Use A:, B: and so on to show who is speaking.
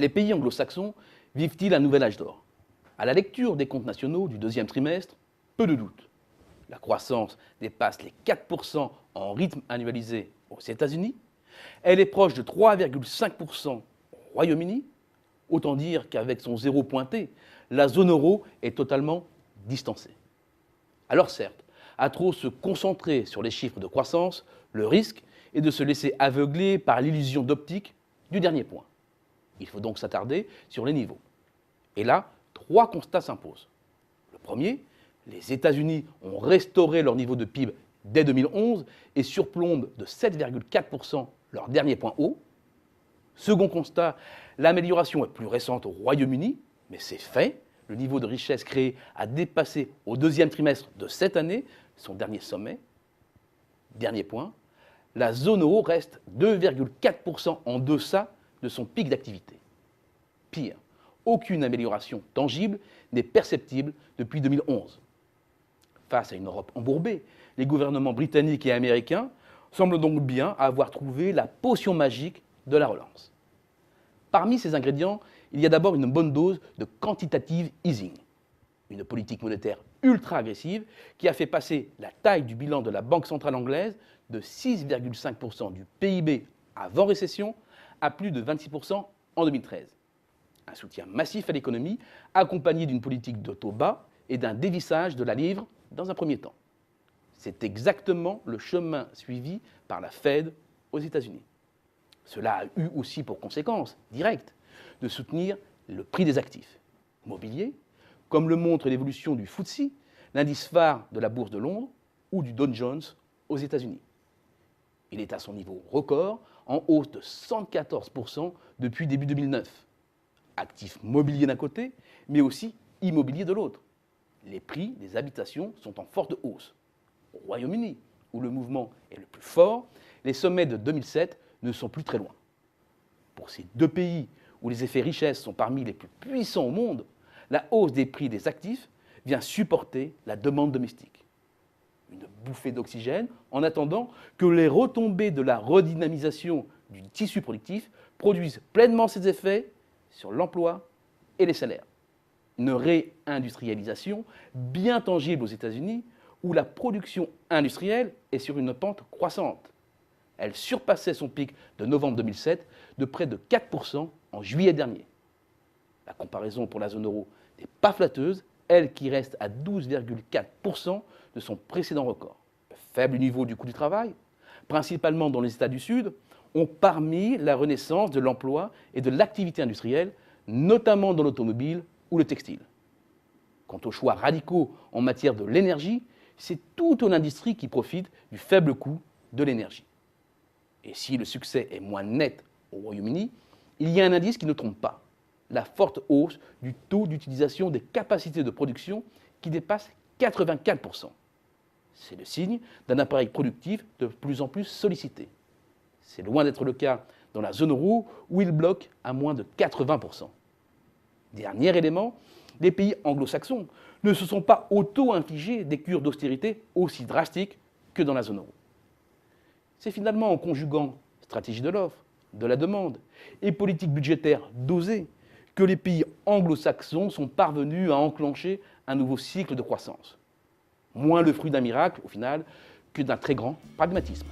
A: Les pays anglo-saxons vivent-ils un nouvel âge d'or? À la lecture des comptes nationaux du deuxième trimestre, peu de doute. La croissance dépasse les 4% en rythme annualisé aux États-Unis. Elle est proche de 3,5% au Royaume-Uni. Autant dire qu'avec son zéro pointé, la zone euro est totalement distancée. Alors certes, à trop se concentrer sur les chiffres de croissance, le risque est de se laisser aveugler par l'illusion d'optique du dernier point. Il faut donc s'attarder sur les niveaux. Et là, 3 constats s'imposent. Le premier, les États-Unis ont restauré leur niveau de PIB dès 2011 et surplombent de 7,4% leur dernier point haut. Second constat, l'amélioration est plus récente au Royaume-Uni, mais c'est fait. Le niveau de richesse créé a dépassé au deuxième trimestre de cette année son dernier sommet. Dernier point, la zone euro reste 2,4% en deçà de son pic d'activité. Pire, aucune amélioration tangible n'est perceptible depuis 2011. Face à une Europe embourbée, les gouvernements britanniques et américains semblent donc bien avoir trouvé la potion magique de la relance. Parmi ces ingrédients, il y a d'abord une bonne dose de quantitative easing, une politique monétaire ultra agressive qui a fait passer la taille du bilan de la Banque centrale anglaise de 6,5% du PIB avant récession à plus de 26% en 2013. Un soutien massif à l'économie accompagné d'une politique de taux bas et d'un dévissage de la livre dans un premier temps. C'est exactement le chemin suivi par la Fed aux États-Unis. Cela a eu aussi pour conséquence directe de soutenir le prix des actifs mobiliers, comme le montre l'évolution du FTSE, l'indice phare de la bourse de Londres, ou du Dow Jones aux États-Unis. Il est à son niveau record, en hausse de 114% depuis début 2009. Actifs mobiliers d'un côté, mais aussi immobiliers de l'autre. Les prix des habitations sont en forte hausse. Au Royaume-Uni, où le mouvement est le plus fort, les sommets de 2007 ne sont plus très loin. Pour ces deux pays où les effets richesse sont parmi les plus puissants au monde, la hausse des prix des actifs vient supporter la demande domestique. Une bouffée d'oxygène en attendant que les retombées de la redynamisation du tissu productif produisent pleinement ses effets sur l'emploi et les salaires. Une réindustrialisation bien tangible aux États-Unis où la production industrielle est sur une pente croissante. Elle surpassait son pic de novembre 2007 de près de 4% en juillet dernier. La comparaison pour la zone euro n'est pas flatteuse, elle qui reste à 12,4% de son précédent record. Le faible niveau du coût du travail, principalement dans les États du Sud, ont permis la renaissance de l'emploi et de l'activité industrielle, notamment dans l'automobile ou le textile. Quant aux choix radicaux en matière de l'énergie, c'est toute l'industrie qui profite du faible coût de l'énergie. Et si le succès est moins net au Royaume-Uni, il y a un indice qui ne trompe pas, la forte hausse du taux d'utilisation des capacités de production qui dépasse 84%. C'est le signe d'un appareil productif de plus en plus sollicité. C'est loin d'être le cas dans la zone euro où il bloque à moins de 80%. Dernier élément, les pays anglo-saxons ne se sont pas auto-infligés des cures d'austérité aussi drastiques que dans la zone euro. C'est finalement en conjuguant stratégie de l'offre, de la demande et politique budgétaire dosée que les pays anglo-saxons sont parvenus à enclencher un nouveau cycle de croissance. Moins le fruit d'un miracle, au final, que d'un très grand pragmatisme.